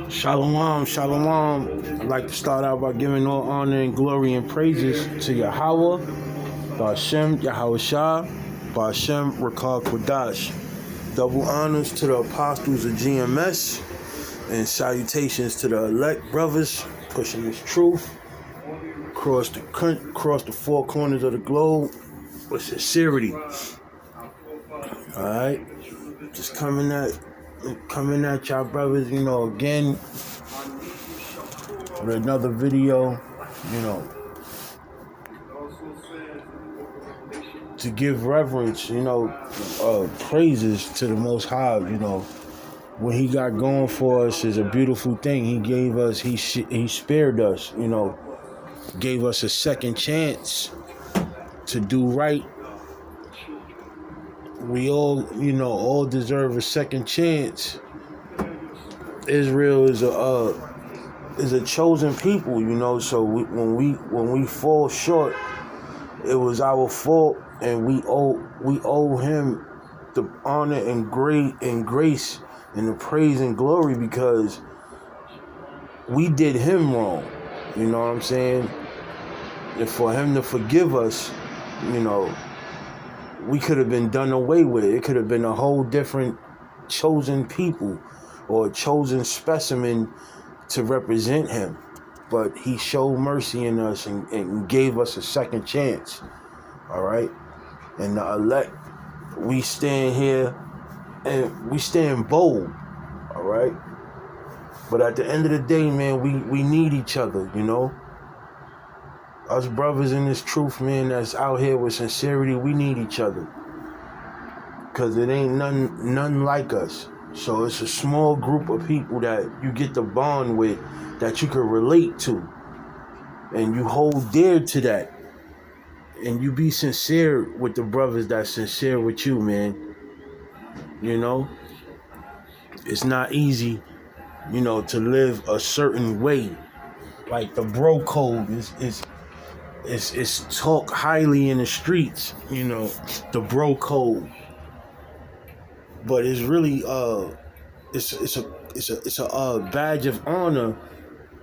Shalom, shalom. I'd like to start out by giving all honor and glory and praises to Yahweh, Ba'ashem, Yahweh Shah, Ba'ashem, Rakah Kodash. Double honors to the apostles of GMS and salutations to the elect brothers pushing this truth across the four corners of the globe with sincerity. Alright? Just coming at y'all brothers, again with another video, to give reverence, praises to the Most High. What He got going for us is a beautiful thing. He gave us, He spared us, gave us a second chance to do right. We all deserve a second chance. Israel is a chosen people, so when we fall short, it was our fault, and we owe Him the honor and grace and the praise and glory, because we did Him wrong. You know what I'm saying? And for Him to forgive us, we could have been done away with. It could have been a whole different chosen people or a chosen specimen to represent Him. But He showed mercy in us and gave us a second chance. All right? And the elect, we stand here and we stand bold. All right? But at the end of the day, man, we need each other, Us brothers in this truth, man, that's out here with sincerity, we need each other. Because it ain't none like us. So it's a small group of people that you get the bond with, that you can relate to. And you hold dear to that. And you be sincere with the brothers that's sincere with you, man. It's not easy, to live a certain way. Like the bro code is talk highly in the streets, the bro code. But it's really it's a badge of honor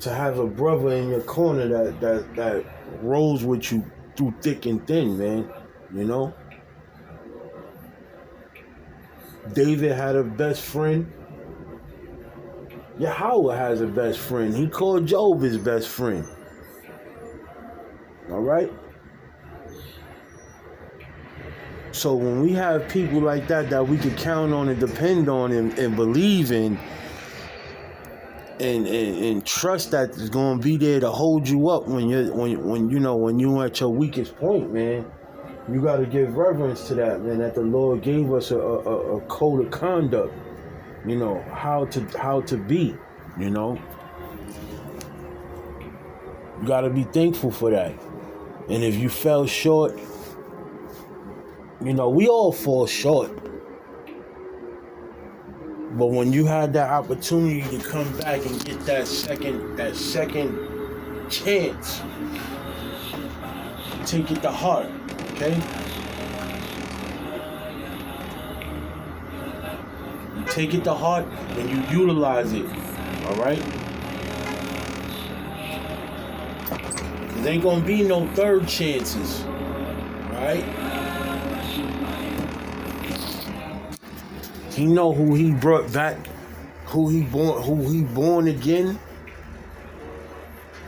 to have a brother in your corner that rolls with you through thick and thin, man. David had a best friend. Yahweh has a best friend. He called Job his best friend. All right? So when we have people like that we can count on and depend on and believe in and trust that is going to be there to hold you up when you at your weakest point, man, you got to give reverence to that, man, that the Lord gave us a code of conduct, how to be, You got to be thankful for that. And if you fell short, we all fall short. But when you had that opportunity to come back and get that second chance, take it to heart, okay? You take it to heart and you utilize it, all right? There ain't gonna be no third chances, right? He know who He brought back, who he born again.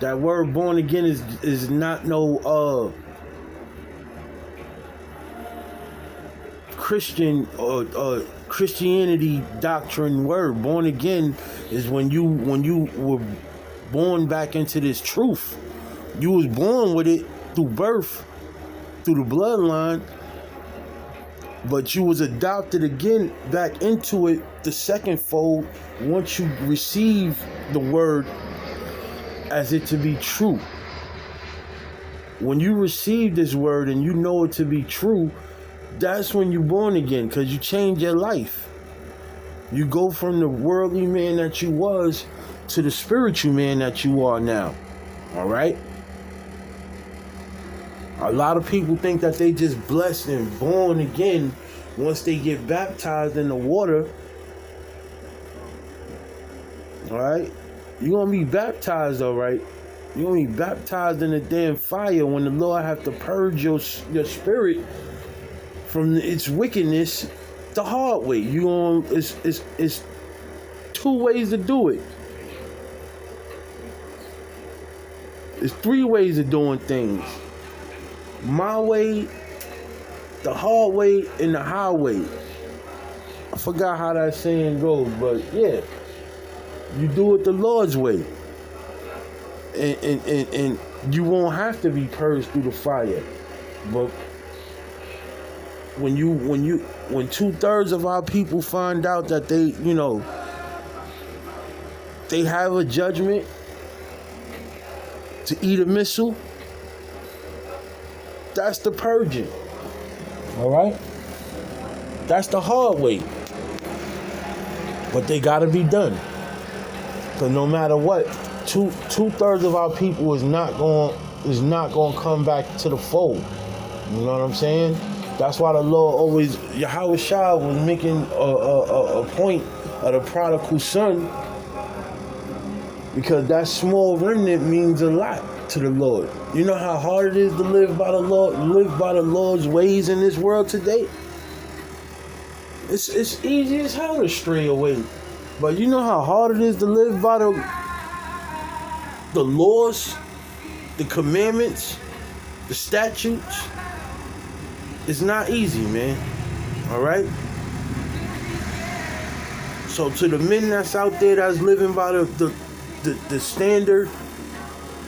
That word born again is not no Christian or Christianity doctrine word. Born again is when you were born back into this truth. You was born with it through birth, through the bloodline, but you was adopted again back into it, the second fold, once you receive the word as it to be true. When you receive this word and you know it to be true, that's when you're born again, because you change your life. You go from the worldly man that you was to the spiritual man that you are now. All right? A lot of people think that they just blessed and born again once they get baptized in the water. All right? You're going to be baptized, all right? You're going to be baptized in the damn fire when the Lord have to purge your spirit from its wickedness the hard way. You going it's two ways to do it. It's three ways of doing things. My way, the hard way, and the highway. I forgot how that saying goes, but yeah. You do it the Lord's way. And you won't have to be purged through the fire. But when 2/3 of our people find out that they, they have a judgment to eat a missile, that's the purging. All right? That's the hard way. But they gotta be done. Because no matter what, 2/3 of our people is not going to come back to the fold. You know what I'm saying? That's why the Lord always, Yahweh Shah was making a point of the prodigal son, because that small remnant means a lot to the Lord. You know how hard it is to live by the Lord's ways in this world today? It's easy as hell to stray away. But you know how hard it is to live by the laws, the commandments, the statutes? It's not easy, man. All right? So to the men that's out there that's living by the standard,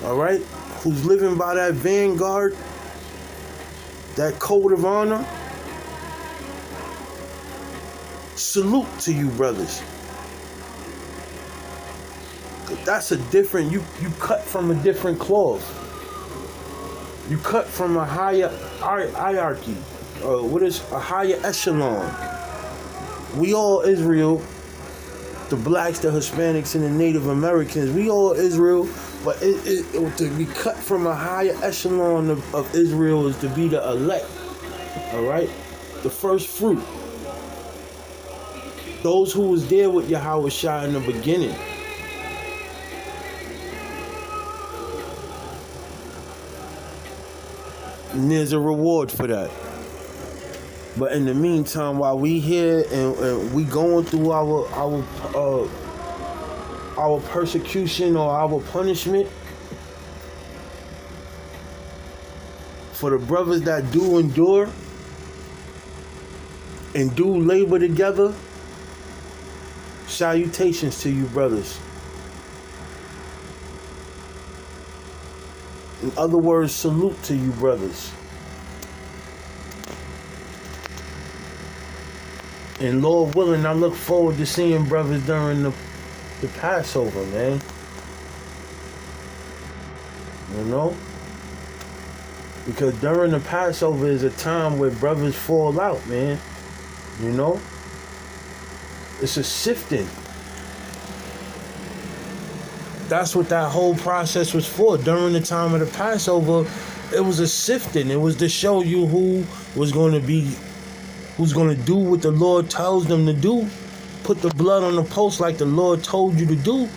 all right, who's living by that vanguard, that code of honor, salute to you, brothers. That's a different, you cut from a different cloth. You cut from a higher hierarchy. What is a higher echelon? We all Israel, the blacks, the Hispanics, and the Native Americans, we all Israel, but to be cut from a higher echelon of Israel is to be the elect. All right? The first fruit. Those who was there with Yahweh Shah in the beginning. And there's a reward for that. But in the meantime, while we here and we going through our persecution or our punishment, for the brothers that do endure and do labor together, salutations to you, brothers. In other words, salute to you, brothers. And Lord willing, I look forward to seeing brothers during the Passover, man. You know? Because during the Passover is a time where brothers fall out, man. You know? It's a sifting. That's what that whole process was for. During the time of the Passover, it was a sifting. It was to show you who was going to be, who's going to do what the Lord tells them to do. Put the blood on the post like the Lord told you to do,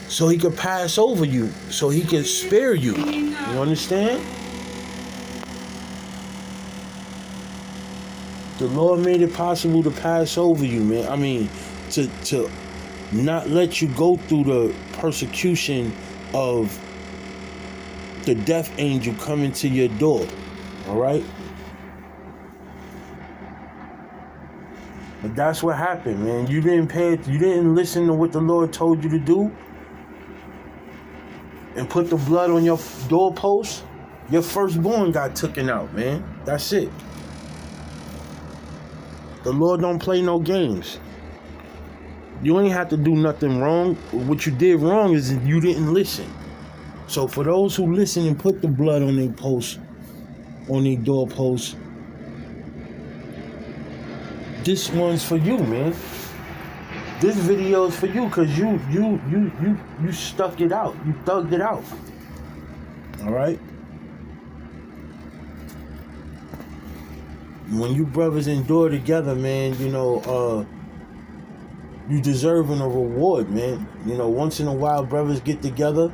so he could pass over you, so he could spare you. You understand? The Lord made it possible to pass over you, man. I mean, to not let you go through the persecution of the death angel coming to your door. All right? But that's what happened, man. You didn't listen to what the Lord told you to do and put the blood on your doorpost. Your firstborn got taken out, man. That's it. The Lord don't play no games. You ain't have to do nothing wrong. What you did wrong is you didn't listen. So for those who listen and put the blood on their posts, on their doorposts, this one's for you, man. This video is for you because you stuck it out. You thugged it out. All right? When you brothers endure together, man, You deserving a reward, man. You know, once in a while, brothers get together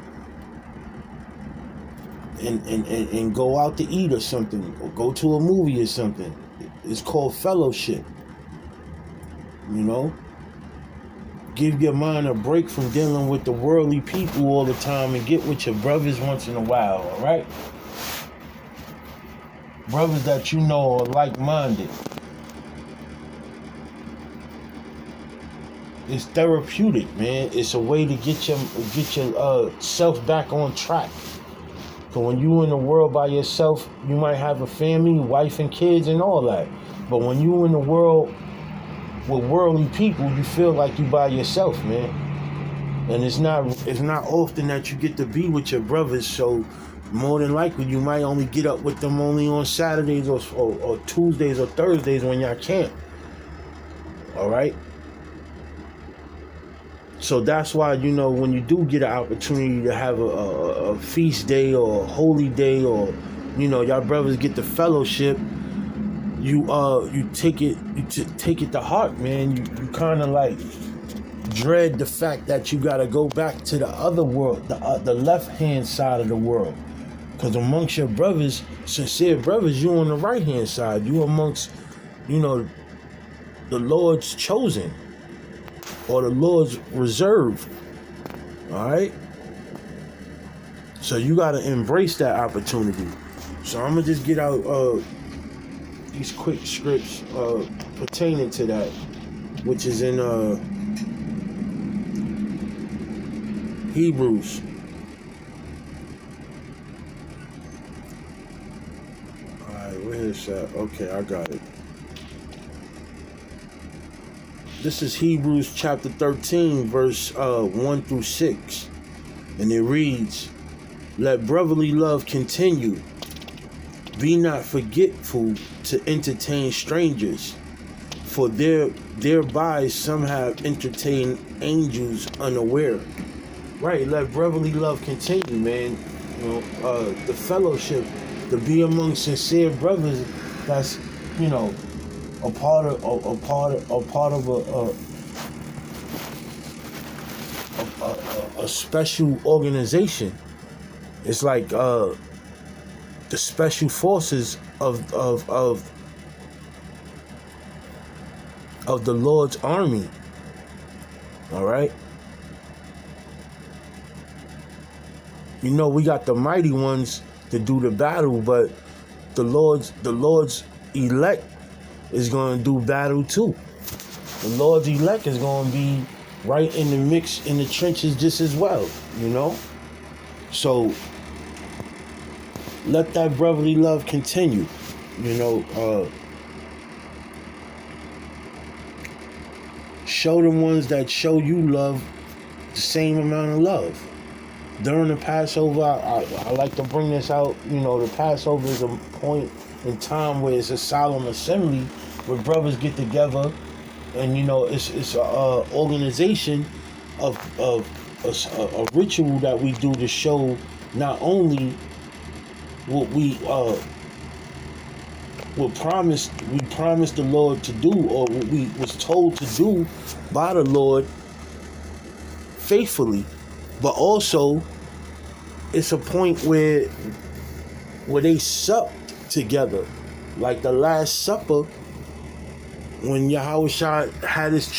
and go out to eat or something, or go to a movie or something. It's called fellowship. You know? Give your mind a break from dealing with the worldly people all the time and get with your brothers once in a while, alright? Brothers that you know are like-minded. It's therapeutic, man. It's a way to get your self back on track. So when you in the world by yourself, you might have a family, wife and kids and all that. But when you in the world with worldly people, you feel like you by yourself, man. And it's not often that you get to be with your brothers, so more than likely you might only get up with them only on Saturdays or Tuesdays or Thursdays when y'all camp. Alright? So that's why, you know, when you do get an opportunity to have a feast day or a holy day, or, you know, y'all brothers get the fellowship, you take it to heart, man. You kind of like dread the fact that you got to go back to the other world, the left hand side of the world, because amongst your brothers, sincere brothers, you on the right hand side. You amongst, you know, the Lord's chosen, or the Lord's reserve. Alright? So you gotta embrace that opportunity. So I'm gonna just get out these quick scripts pertaining to that, which is in Hebrews. Alright, where's that? Okay, I got it. This is Hebrews chapter 13, verse 1 through 6. And it reads, "Let brotherly love continue. Be not forgetful to entertain strangers, for thereby some have entertained angels unaware." Right, let brotherly love continue, man. You know, the fellowship, to be among sincere brothers, that's, you know, a part of a special organization. It's like the special forces of the Lord's army. All right. You know, we got the mighty ones to do the battle, but the Lord's elect is going to do battle too. The Lord's elect is going to be right in the mix, in the trenches just as well, you know? So let that brotherly love continue, you know. Show the ones that show you love the same amount of love. During the Passover, I like to bring this out, you know, the Passover is a point in time where it's a solemn assembly where brothers get together, and, you know, it's a organization of a ritual that we do to show not only what we promised the Lord to do, or what we was told to do by the Lord faithfully, but also it's a point where they sup together, like the Last Supper, when Yahushua had his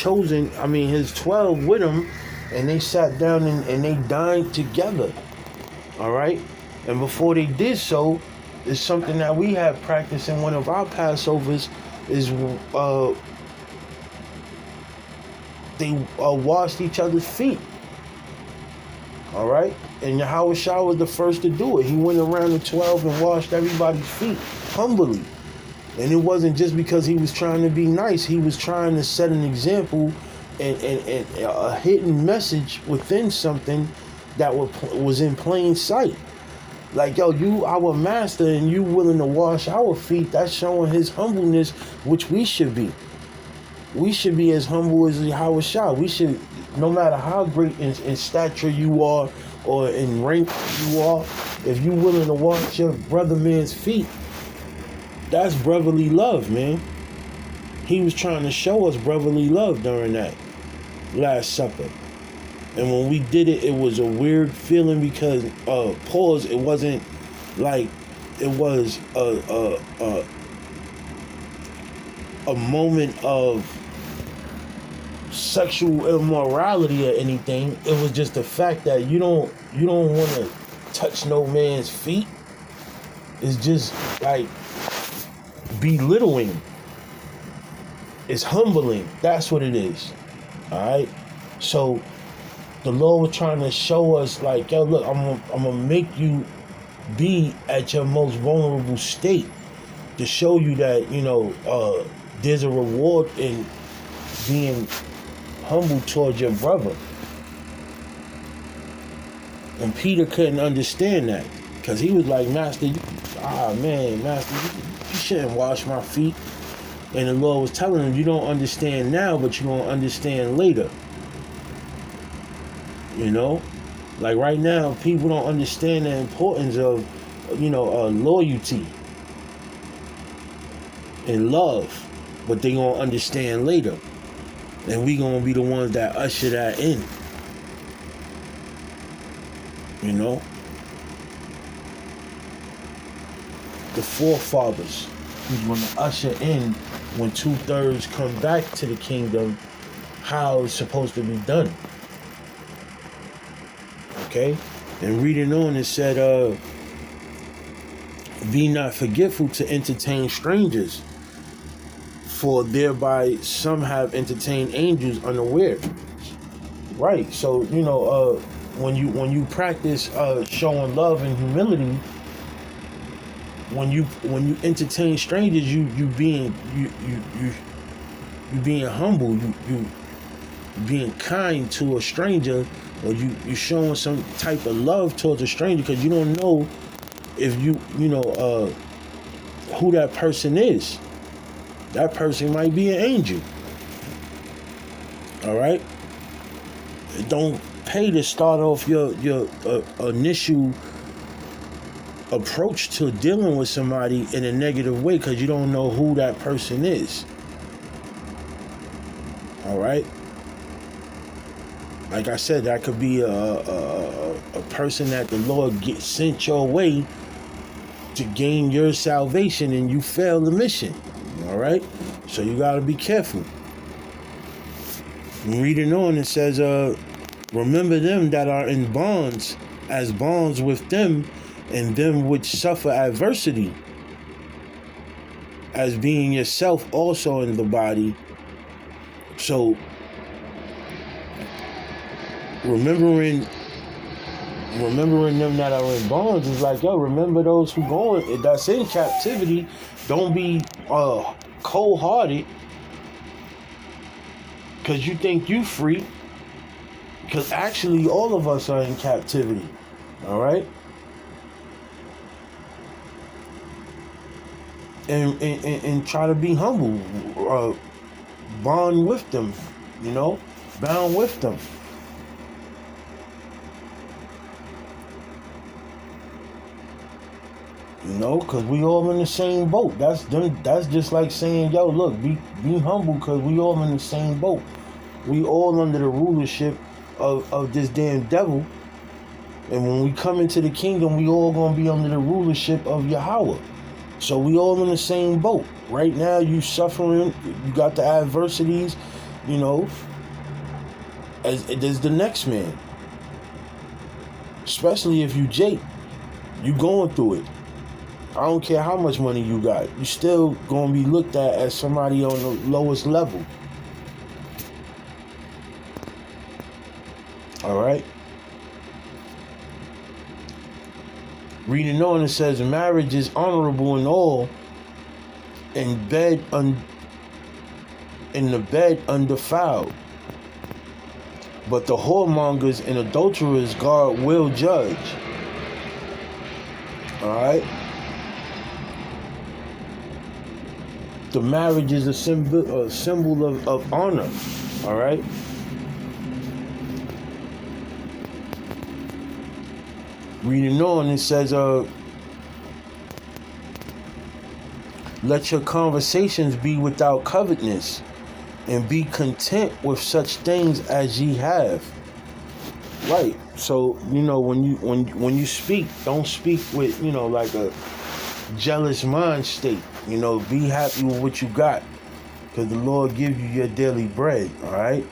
12 with him, and they sat down and they dined together. All right, and before they did so, it's something that we have practiced in one of our Passovers, is they washed each other's feet. All right, and Yahushua was the first to do it. He went around the 12 and washed everybody's feet humbly. And it wasn't just because he was trying to be nice. He was trying to set an example and a hidden message within something that was in plain sight. Like, yo, you our master and you willing to wash our feet, that's showing his humbleness, which we should be. We should be as humble as Yahushua. We should, no matter how great in stature you are or in rank you are, if you willing to wash your brother man's feet, that's brotherly love, man. He was trying to show us brotherly love during that. Last Supper. And when we did it, it was a weird feeling because, pause, it wasn't like, it was a moment of sexual immorality or anything. It was just the fact that you don't want to touch no man's feet. It's just like belittling. It's humbling. That's what it is. All right. So the Lord was trying to show us, like, yo, look, I'm gonna make you be at your most vulnerable state to show you that, there's a reward in being humble towards your brother. And Peter couldn't understand that because he was like, Master, Master, you shouldn't wash my feet. And the Lord was telling him, you don't understand now, but you're going to understand later. Like right now, people don't understand the importance of, loyalty and love, but they going to understand later. And we going to be the ones that usher that in. The forefathers who's going to usher in when 2/3 come back to the kingdom, how it's supposed to be done. Okay? And reading on, it said, be not forgetful to entertain strangers, for thereby some have entertained angels unaware. Right. So, when you practice showing love and humility, when you entertain strangers, you being humble, you being kind to a stranger, or you showing some type of love towards a stranger, because you don't know if who that person is. That person might be an angel. All right. Don't pay to start off your initial approach to dealing with somebody in a negative way, because you don't know who that person is. All right. Like I said, that could be a person that the Lord sent your way to gain your salvation, and you fail the mission. All right. So you got to be careful. Reading on, it says, remember them that are in bonds, as bonds with them, and them which suffer adversity, as being yourself also in the body. So remembering them that are in bonds is like, yo, remember those who going, that's in captivity. Don't be cold-hearted because you think you free, because actually all of us are in captivity. All right. And try to be humble, bond with them, bound with them. Because we all in the same boat. That's just like saying, yo, look, be humble, because we all in the same boat. We all under the rulership of this damn devil. And when we come into the kingdom, we all going to be under the rulership of Yahweh. So we all in the same boat. Right now, you suffering, you got the adversities, as the next man. Especially if you Jake, you going through it. I don't care how much money you got. You still going to be looked at as somebody on the lowest level. All right. Reading on, it says, marriage is honorable in all, in the bed undefiled. But the whoremongers and adulterers God will judge. All right. The marriage is a symbol of honor. All right. Reading on, it says, let your conversations be without covetousness, and be content with such things as ye have. Right. So, when you speak, don't speak with, like a jealous mind state. Be happy with what you got. Because the Lord gives you your daily bread. All right.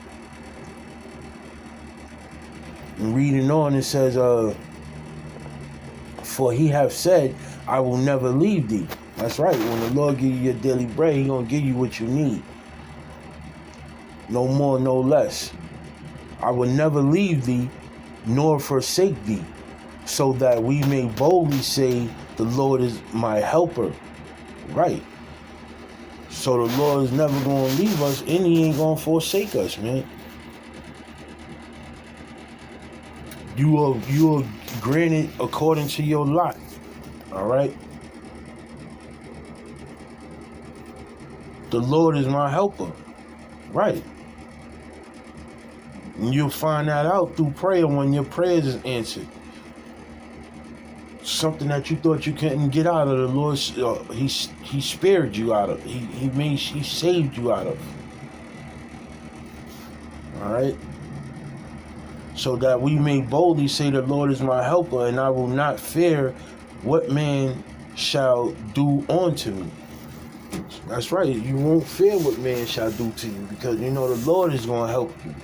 And reading on, it says, for he hath said, I will never leave thee. That's right. When the Lord give you your daily bread, he gonna give you what you need. No more, no less. I will never leave thee, nor forsake thee, so that we may boldly say, the Lord is my helper. Right. So the Lord is never gonna leave us, and he ain't gonna forsake us, man. You are granted according to your lot. All right. The Lord is my helper. Right. And you'll find that out through prayer when your prayers is answered. Something that you thought you couldn't get out of, the Lord, he spared you out of. He saved you out of. All right. So that we may boldly say, the Lord is my helper, and I will not fear what man shall do unto me. That's right. You won't fear what man shall do to you, because the Lord is going to help you.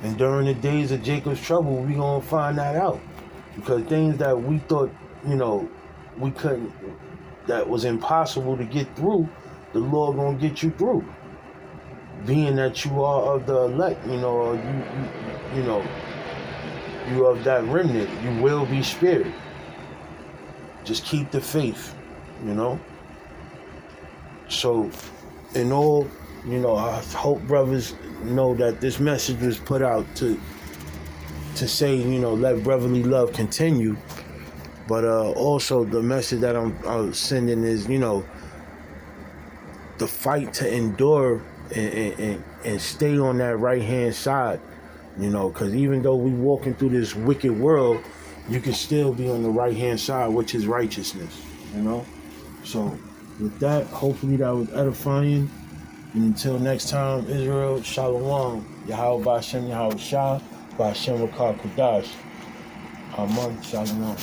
And during the days of Jacob's trouble, we're going to find that out. Because things that we thought, we couldn't, that was impossible to get through, the Lord going to get you through. Being that you are of the elect, you of that remnant, you will be spared. Just keep the faith, So, in all, I hope brothers know that this message was put out to say, let brotherly love continue. But also the message that I'm sending is, the fight to endure and stay on that right-hand side. Because even though we walking through this wicked world, you can still be on the right-hand side, which is righteousness, So, with that, hopefully that was edifying. And until next time, Israel, Shalom, Yahweh Ba'Shem, Yahweh Shah, Ba'Shem Rakah Kodash. Amen, Shalom.